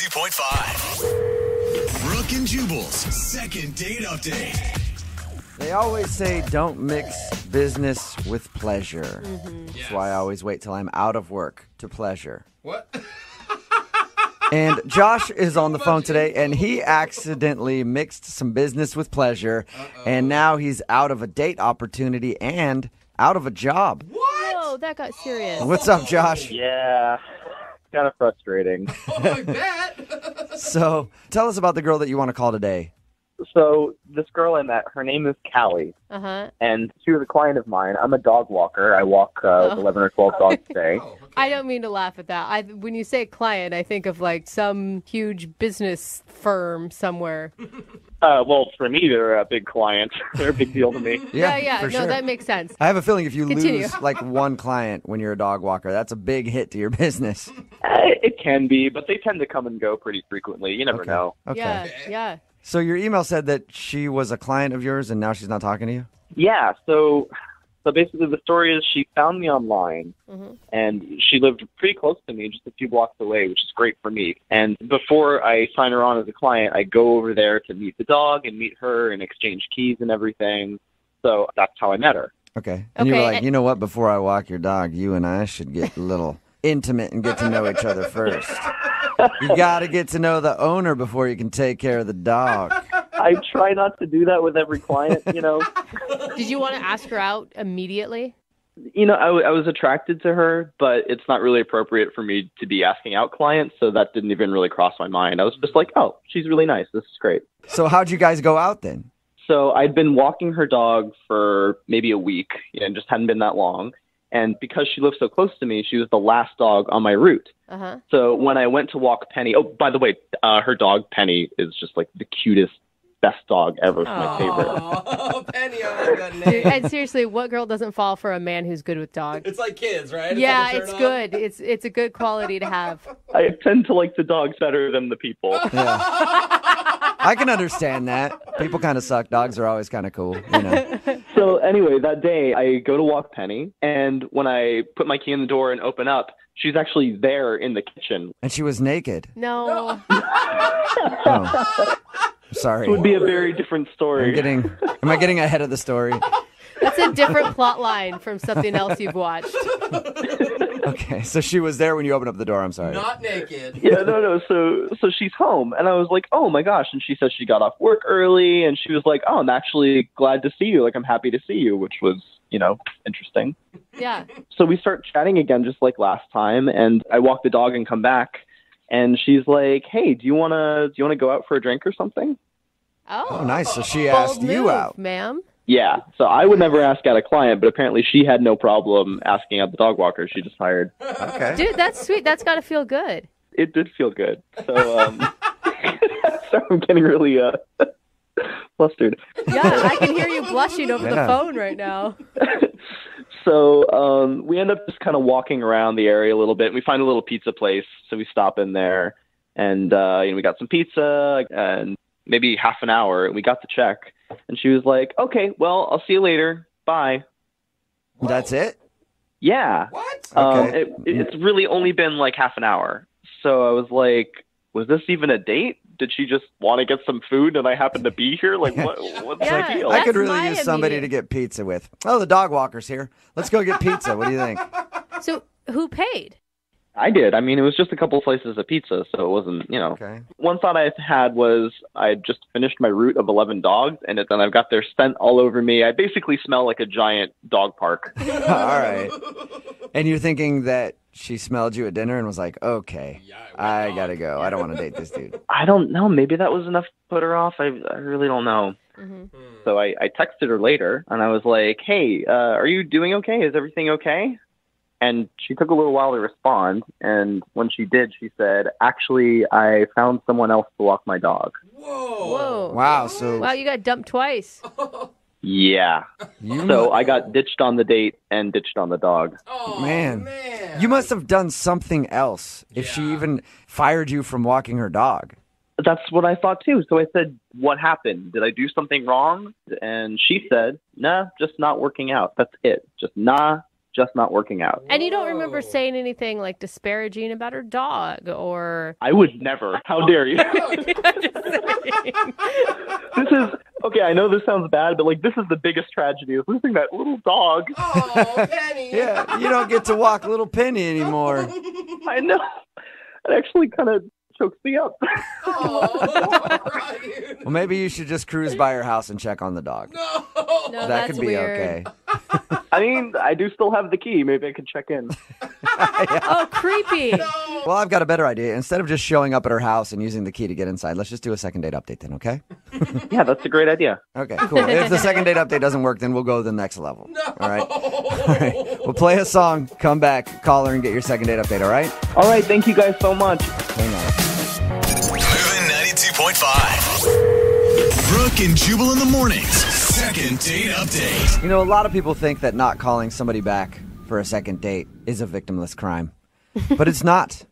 92.5. Brooke and Jubal's second date update. They always say don't mix business with pleasure. That's why I always wait till I'm out of work to pleasure. What? And Josh is on the phone today, and he accidentally mixed some business with pleasure, and now he's out of a date opportunity and out of a job. What? Whoa, that got serious. What's up, Josh? Yeah, kind of frustrating. Oh, I bet. So tell us about the girl that you want to call today. So this girl I met, her name is Callie, and she was a client of mine. I'm a dog walker. I walk 11 or 12 dogs a day. Oh, okay. I don't mean to laugh at that. When you say client, I think of like some huge business firm somewhere. Well, for me, they're a big client. They're a big deal to me. Yeah. for No, sure. that makes sense. I have a feeling if you Continue. lose like one client when you're a dog walker, that's a big hit to your business. It can be, but they tend to come and go pretty frequently. You never know. Okay. Yeah. So your email said that she was a client of yours and now she's not talking to you? Yeah, so basically the story is she found me online, and she lived pretty close to me, just a few blocks away, which is great for me. And before I sign her on as a client, I go over there to meet the dog and meet her and exchange keys and everything. So that's how I met her. Okay. And you were Okay, like, you know what? Before I walk your dog, you and I should get a little intimate and get to know each other first. You got to get to know the owner before you can take care of the dog. I try not to do that with every client, you know. Did you want to ask her out immediately? You know, I was attracted to her, but it's not really appropriate for me to be asking out clients, so that didn't even really cross my mind. I was just like, oh, she's really nice. This is great. So how'd you guys go out then? So I'd been walking her dog for maybe a week, and just hadn't been that long. And because she lived so close to me, she was the last dog on my route. So when I went to walk Penny, oh, by the way, her dog Penny is just like the cutest, best dog ever. It's my favorite. Oh, Penny, I like that Dude, name. and seriously, what girl doesn't fall for a man who's good with dogs? It's like kids, right? Yeah, like a it's turn-on. good. It's a good quality to have. I tend to like the dogs better than the people. Yeah. I can understand that. People kind of suck. Dogs are always kind of cool, you know. So anyway, that day I go to walk Penny, and when I put my key in the door and open up, she's actually there in the kitchen. And she was naked. No. Oh. Sorry. It would be a very different story. Am I getting ahead of the story? That's a different plot line from something else you've watched. Okay, so she was there when you opened up the door. I'm sorry. Not naked. Yeah, no. So she's home, and I was like, oh my gosh. And she said she got off work early, and she was like, oh, I'm actually glad to see you. Like, I'm happy to see you, which was, you know, interesting. Yeah. So we start chatting again, just like last time, and I walk the dog and come back, and she's like, hey, do you wanna go out for a drink or something? Oh, nice. So she Bold asked you move, out. ma'am. Yeah. So I would never ask out a client, but apparently she had no problem asking out the dog walker she just hired. Okay. Dude, that's sweet. That's got to feel good. It did feel good. So sorry, I'm getting really flustered. Yeah, I can hear you blushing over the Yeah. phone right now. So we end up just kind of walking around the area a little bit. We find a little pizza place, so we stop in there, and we got some pizza, and maybe half an hour. We got the check, and she was like, "Okay, well, I'll see you later. Bye." That's it? Yeah. What? Okay. It's really only been like half an hour. So I was like, was this even a date? Did she just want to get some food and I happen to be here? Like, what's Yeah, the deal? I could That's really my use somebody immediate- to get pizza with. Oh, the dog walker's here. Let's go get pizza. What do you think? So who paid? I did. I mean, it was just a couple slices of pizza, so it wasn't, you know. Okay. One thought I had was I had just finished my route of 11 dogs, and then I've got their scent all over me. I basically smell like a giant dog park. All right. And you're thinking that she smelled you at dinner and was like, okay, Yeah, I got to go. I don't want to date this dude. I don't know. Maybe that was enough to put her off. I really don't know. So I texted her later, and I was like, hey, are you doing okay? Is everything okay? And she took a little while to respond, and when she did, she said, actually, I found someone else to walk my dog. Whoa. Wow. So Wow, you got dumped twice. Yeah. you, So I got ditched on the date and ditched on the dog. Oh, man, man. you must have done something else if she Yeah. even fired you from walking her dog. That's what I thought, too. So I said, what happened? Did I do something wrong? And she said, nah, just not working out. That's it. Just nah, just not working out. And you don't remember saying anything like disparaging about her dog or... I would never. How dare you? This is, okay, I know this sounds bad, but like this is the biggest tragedy is losing that little dog. Oh, Penny. Yeah, you don't get to walk little Penny anymore. I know. It actually kind of chokes me up. Oh, Ryan. Well, maybe you should just cruise by her house and check on the dog. No. No, That that's could be weird. okay. I mean, I do still have the key. Maybe I could check in. Oh, creepy. Well, I've got a better idea. Instead of just showing up at her house and using the key to get inside, let's just do a second date update then, okay? Yeah, that's a great idea. Okay, cool. If the second date update doesn't work, then we'll go to the next level. All right? All right. We'll play a song, come back, call her, and get your second date update, all right? All right, thank you guys so much. Hang on. Moving 92.5. Brooke and Jubal in the mornings. Second date update. You know, a lot of people think that not calling somebody back for a second date is a victimless crime. But it's not.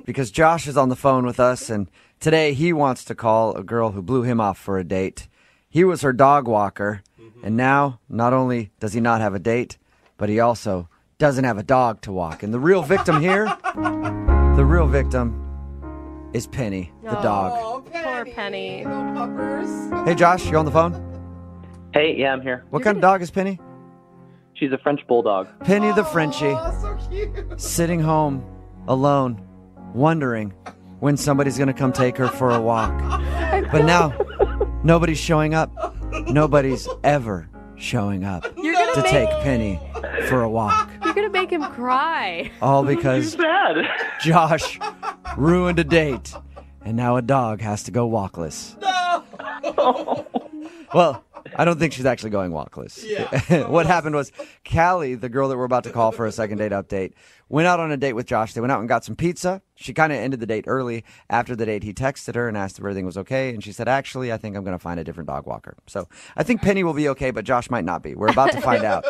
Because Josh is on the phone with us, and today he wants to call a girl who blew him off for a date. He was her dog walker, and now not only does he not have a date, but he also doesn't have a dog to walk. And the real victim here, is Penny, the dog. Oh, Penny. Poor Penny. Little puppers. Hey, Josh, you on the phone? Hey, yeah, I'm here. What kind of dog is Penny? She's a French bulldog. Penny the Frenchie, Oh, so cute. sitting home, alone, wondering when somebody's going to come take her for a walk. But now, nobody's showing up. Nobody's ever showing up to take Penny for a walk. You're going to make him cry. All because Bad. Josh ruined a date, and now a dog has to go walkless. Well, I don't think she's actually going walkless. Yeah. What happened was Callie, the girl that we're about to call for a second date update, went out on a date with Josh. They went out and got some pizza. She kind of ended the date early. After the date, he texted her and asked if everything was okay. And she said, actually, I think I'm going to find a different dog walker. So I think Penny will be okay, but Josh might not be. We're about to find out.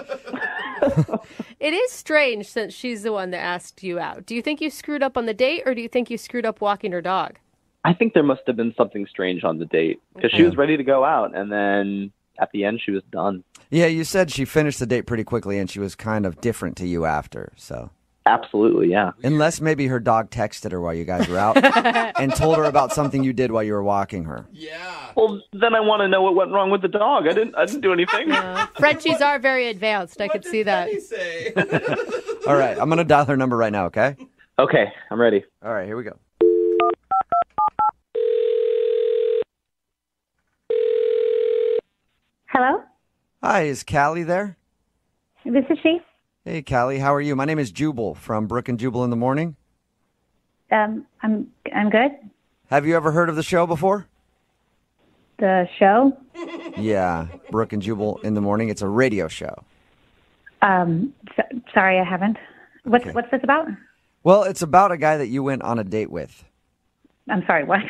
It is strange since she's the one that asked you out. Do you think you screwed up on the date, or do you think you screwed up walking her dog? I think there must have been something strange on the date because she was ready to go out, and then at the end she was done. Yeah, you said she finished the date pretty quickly and she was kind of different to you after. So Absolutely, yeah. unless maybe her dog texted her while you guys were out and told her about something you did while you were walking her. Yeah. Well, then I want to know what went wrong with the dog. I didn't do anything. Frenchies are very advanced. I could see that. What did Penny say? All right, I'm going to dial her number right now, okay? Okay, I'm ready. All right, here we go. Hello, Hi, is Callie there? this is she. Hey, Callie, how are you? My name is Jubal from Brooke and Jubal in the Morning. I'm good. Have you ever heard of the show before? The show. Yeah, Brooke and Jubal in the Morning. It's a radio show. Sorry, I haven't. What's this about? Well, it's about a guy that you went on a date with. I'm sorry. What?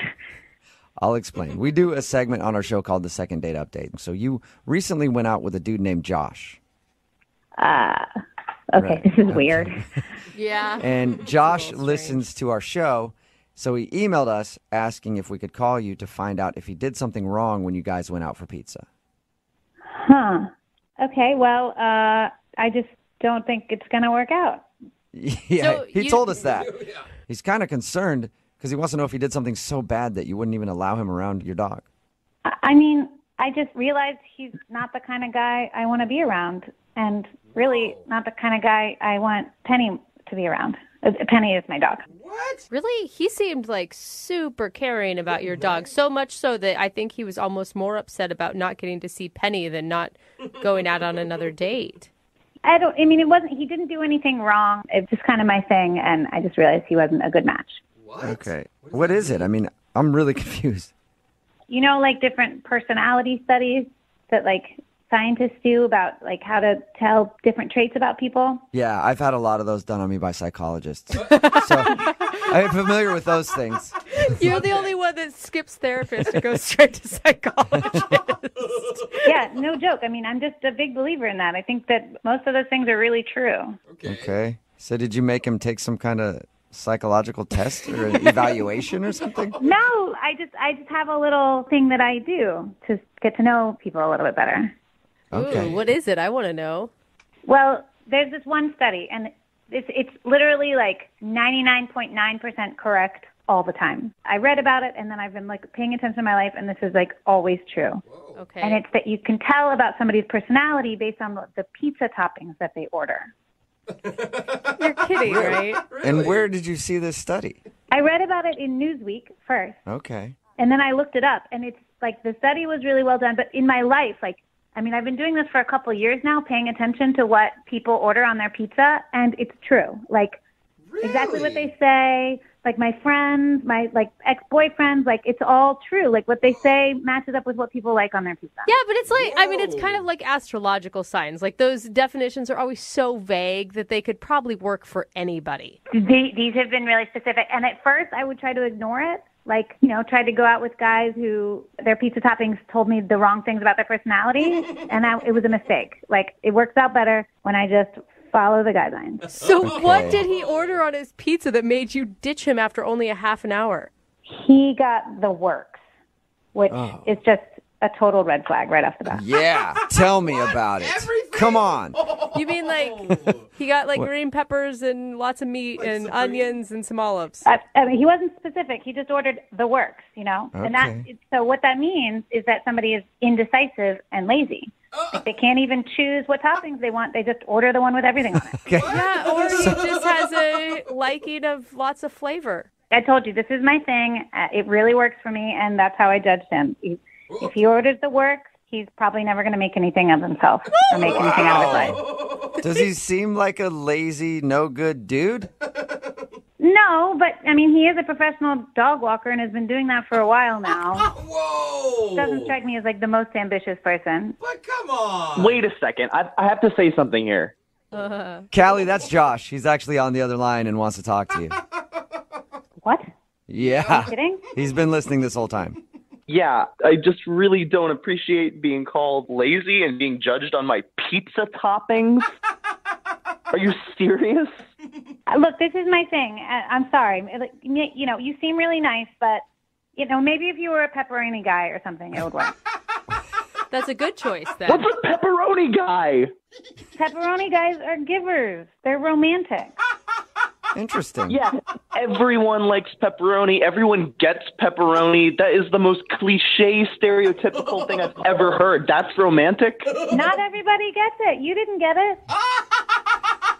I'll explain. We do a segment on our show called the Second Date Update. So you recently went out with a dude named Josh. Okay, Right. this is weird. Yeah. And Josh listens to our show, so he emailed us asking if we could call you to find out if he did something wrong when you guys went out for pizza. Huh. Okay. Well, I just don't think it's gonna work out. Yeah, So he you- told us that. He's kind of concerned because he wants to know if he did something so bad that you wouldn't even allow him around your dog. I mean, I just realized he's not the kind of guy I want to be around, and really not the kind of guy I want Penny to be around. Penny is my dog. What? Really? He seemed like super caring about your dog, so much so that I think he was almost more upset about not getting to see Penny than not going out on another date. I mean, he didn't do anything wrong. It's just kind of my thing, and I just realized he wasn't a good match. What? Okay. What is it? I mean, I'm really confused. You know, like different personality studies that like scientists do about like how to tell different traits about people. Yeah, I've had a lot of those done on me by psychologists. So I'm familiar with those things. You're the only one that skips therapist and goes straight to psychologist. Yeah, no joke. I mean, I'm just a big believer in that. I think that most of those things are really true. Okay. So did you make him take some kind of psychological test or an evaluation or something? No, I just have a little thing that I do to get to know people a little bit better. Okay. Ooh, what is it? I want to know. Well, there's this one study, and it's literally like 99.9% correct all the time. I read about it, and then I've been like paying attention to my life, and this is like always true. Okay. And it's that you can tell about somebody's personality based on the pizza toppings that they order. You're kidding, right? And where did you see this study? I read about it in Newsweek first, Okay. and then I looked it up, and it's like the study was really well done. But in my life, like, I mean, I've been doing this for a couple of years now, paying attention to what people order on their pizza, and it's true. Like, exactly what they say. Like, my friends, my, like, ex-boyfriends, like, it's all true. Like, what they say matches up with what people like on their pizza. Yeah, but it's like, I mean, it's kind of like astrological signs. Like, those definitions are always so vague that they could probably work for anybody. These have been really specific. And at first, I would try to ignore it. Like, you know, tried to go out with guys who their pizza toppings told me the wrong things about their personality. And it was a mistake. Like, it works out better when I just follow the guidelines. So what did he order on his pizza that made you ditch him after only a half an hour? He got the works, which is just a total red flag right off the bat. Yeah. Tell me about it. Everything? Come on. You mean like he got like green peppers and lots of meat and Supreme? onions and some olives? I mean, he wasn't specific. He just ordered the works, you know? And so what that means is that somebody is indecisive and lazy. Like they can't even choose what toppings they want. They just order the one with everything on it. Okay. Yeah, or he just has a liking of lots of flavor. I told you, this is my thing. It really works for me, and that's how I judged him. If he orders the works, he's probably never going to make anything of himself or make anything out of his life. Does he seem like a lazy, no good dude? No, but, I mean, he is a professional dog walker and has been doing that for a while now. Whoa! Doesn't strike me as, like, the most ambitious person. But come on. Wait a second. I have to say something here. Callie, that's Josh. He's actually on the other line and wants to talk to you. What? Yeah. Kidding? He's been listening this whole time. Yeah, I just really don't appreciate being called lazy and being judged on my pizza toppings. Are you serious? Look, this is my thing. I'm sorry. You know, you seem really nice, but, you know, maybe if you were a pepperoni guy or something, it would work. That's a good choice then. What's a pepperoni guy? Pepperoni guys are givers. They're romantic. Interesting. Yeah, everyone likes pepperoni. Everyone gets pepperoni. That is the most cliche, stereotypical thing I've ever heard. That's romantic? Not everybody gets it. You didn't get it.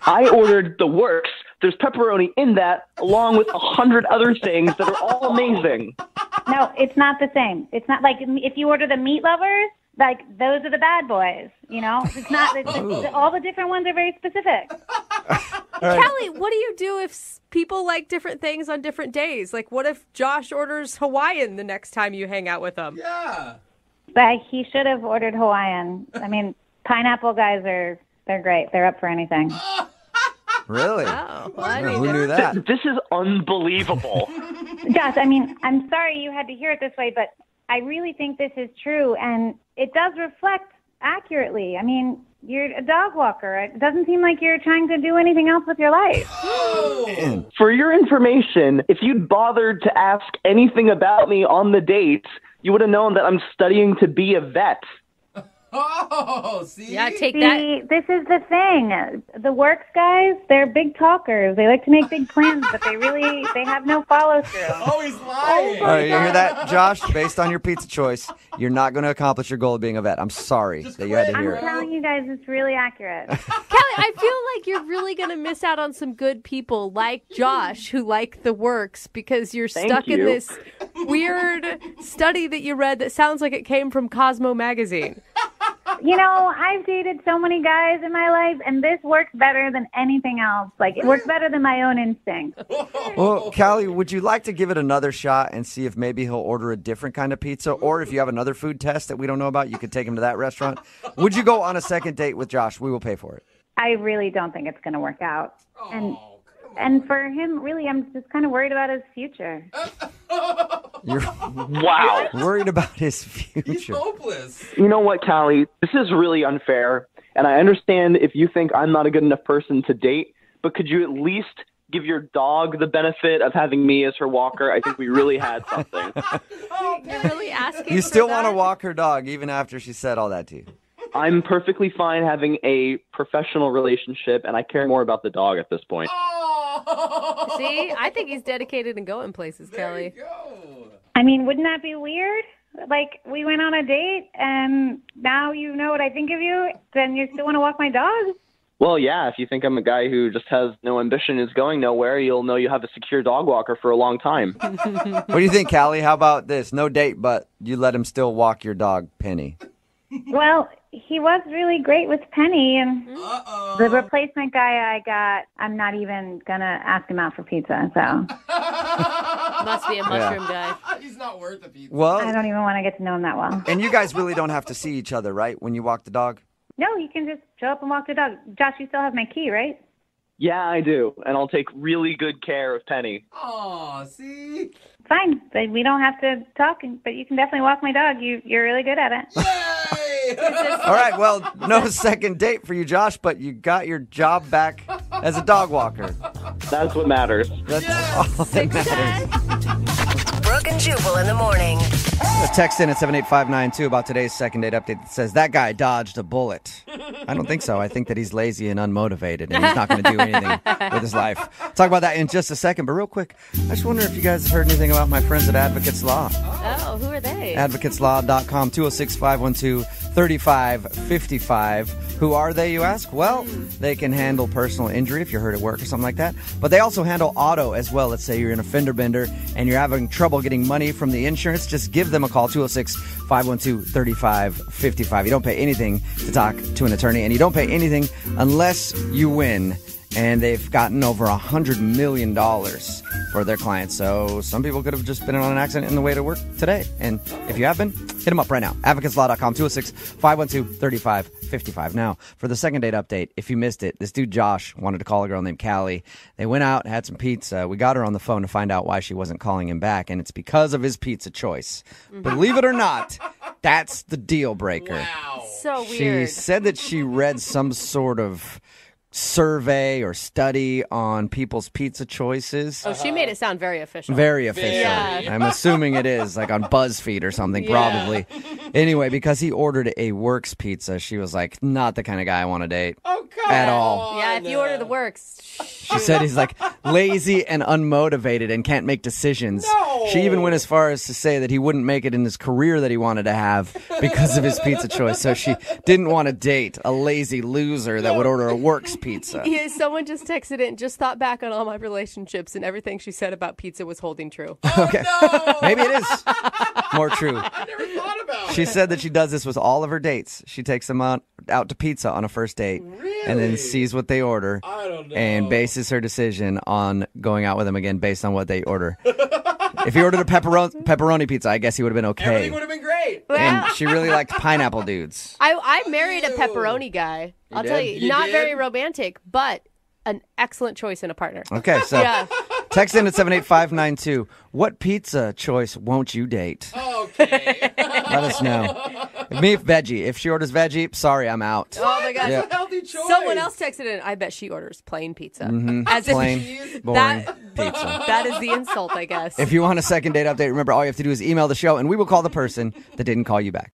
I ordered the works. There's pepperoni in that, along with 100 other things that are all amazing. No, it's not the same. It's not like if you order the meat lovers, like those are the bad boys, you know? It's not, all the different ones are very specific. Callie, what do you do if people like different things on different days? Like, what if Josh orders Hawaiian the next time you hang out with him? Yeah. But he should have ordered Hawaiian. I mean, pineapple guys they're great. They're up for anything. Really? Oh, well, I need Who to- knew that? This is unbelievable. Josh, I mean, I'm sorry you had to hear it this way, but I really think this is true, and it does reflect accurately. I mean, you're a dog walker. It doesn't seem like you're trying to do anything else with your life. For your information, if you'd bothered to ask anything about me on the date, you would have known that I'm studying to be a vet. Oh, see? Yeah, take that. See, this is the thing. The works guys, they're big talkers. They like to make big plans, but they have no follow through. Oh, he's lying. All right, you hear that, Josh? Based on your pizza choice, you're not going to accomplish your goal of being a vet. I'm sorry that you had to quit. hear I'm it. telling you guys, it's really accurate. Callie, I feel like you're really going to miss out on some good people like Josh who like the works because you're stuck in you. this weird study that you read that sounds like it came from Cosmo magazine. You know, I've dated so many guys in my life, and this works better than anything else. Like, it works better than my own instinct. Well, Callie, would you like to give it another shot and see if maybe he'll order a different kind of pizza? Or if you have another food test that we don't know about, you could take him to that restaurant. Would you go on a second date with Josh? We will pay for it. I really don't think it's going to work out. And for him, really, I'm just kind of worried about his future. You're Wow. worried about his He's future. hopeless. You know what, Callie? This is really unfair, and I understand if you think I'm not a good enough person to date, but could you at least give your dog the benefit of having me as her walker? I think we really had something. You're really asking You for still want to that? walk her dog even after she said all that to you. I'm perfectly fine having a professional relationship, and I care more about the dog at this point. Oh. See, I think he's dedicated and going places, There Kelly. you go. I mean, wouldn't that be weird? Like, we went on a date, and now you know what I think of you, then you still want to walk my dog? Well, yeah, if you think I'm a guy who just has no ambition, is going nowhere, you'll know you have a secure dog walker for a long time. What do you think, Callie? How about this? No date, but you let him still walk your dog, Penny. Well, he was really great with Penny, and Uh-oh. the replacement guy I got, I'm not even going to ask him out for pizza, so Must be a mushroom guy. He's not worth the pizza. I Well, don't even want to get to know him that well. and you guys really don't have to see each other, right, when you walk the dog? No, you can just show up and walk the dog. Josh, you still have my key, right? Yeah, I do, and I'll take really good care of Penny. Aw, see? Fine, but we don't have to talk, but you can definitely walk my dog. You're really good at it. Yay! All right, well, no second date for you, Josh, but you got your job back as a dog walker. That's what matters. That's all that matters. Brooke and Jubal in the morning. A text in at 78592 about today's second date update that says, that guy dodged a bullet. I don't think so. I think that he's lazy and unmotivated, and he's not going to do anything with his life. Talk about that in just a second, but real quick, I just wonder if you guys have heard anything about my friends at Advocates Law. Oh, who are they? AdvocatesLaw.com, 206-512-3555. Who are they, you ask? Well, they can handle personal injury if you're hurt at work or something like that. But they also handle auto as well. Let's say you're in a fender bender and you're having trouble getting money from the insurance. Just give them a call, 206-512-3555. You don't pay anything to talk to an attorney, and you don't pay anything unless you win. And they've gotten over $100 million for their clients. So some people could have just been in on an accident in the way to work today. And if you have been, hit them up right now. AdvocatesLaw.com, 206-512-3555. Now, for the second date update, if you missed it, this dude Josh wanted to call a girl named Callie. They went out, had some pizza. We got her on the phone to find out why she wasn't calling him back. And it's because of his pizza choice. Believe it or not, that's the deal breaker. Wow. So She weird. said that she read some sort of survey or study on people's pizza choices. Oh, she made it sound very official. Very official. Yeah. I'm assuming it is, like on BuzzFeed or something, probably. Anyway, because he ordered a Works pizza, she was like, not the kind of guy I want to date. Oh, come At all. on. Yeah, if you order the works. She said he's like lazy and unmotivated and can't make decisions. No. She even went as far as to say that he wouldn't make it in his career that he wanted to have because of his pizza choice. So she didn't want to date a lazy loser that would order a Works pizza. Yeah, someone just texted in, just thought back on all my relationships, and everything she said about pizza was holding true. Okay. No. Maybe it is more true. I never thought about She it. said that she does this with all of her dates. She takes them out to pizza on a first date and then Really? sees what they order I don't know. and bases her decision on going out with them again based on what they order. If he ordered a pepperoni pizza, I guess he would have been okay. Everything would have been great. And she really liked pineapple dudes. I married a Ew. pepperoni guy. I'll tell you, You not did? very romantic, but an excellent choice in a partner. Okay, so Yeah. text in at 78592. What pizza choice won't you date? Okay. Let us know. Me, veggie. If she orders veggie, sorry, I'm out. Oh my God. Yeah. That's a healthy choice. Someone else texted in, I bet she orders plain pizza. As if Plain, boring pizza. that is the insult, I guess. If you want a second date update, remember all you have to do is email the show and we will call the person that didn't call you back.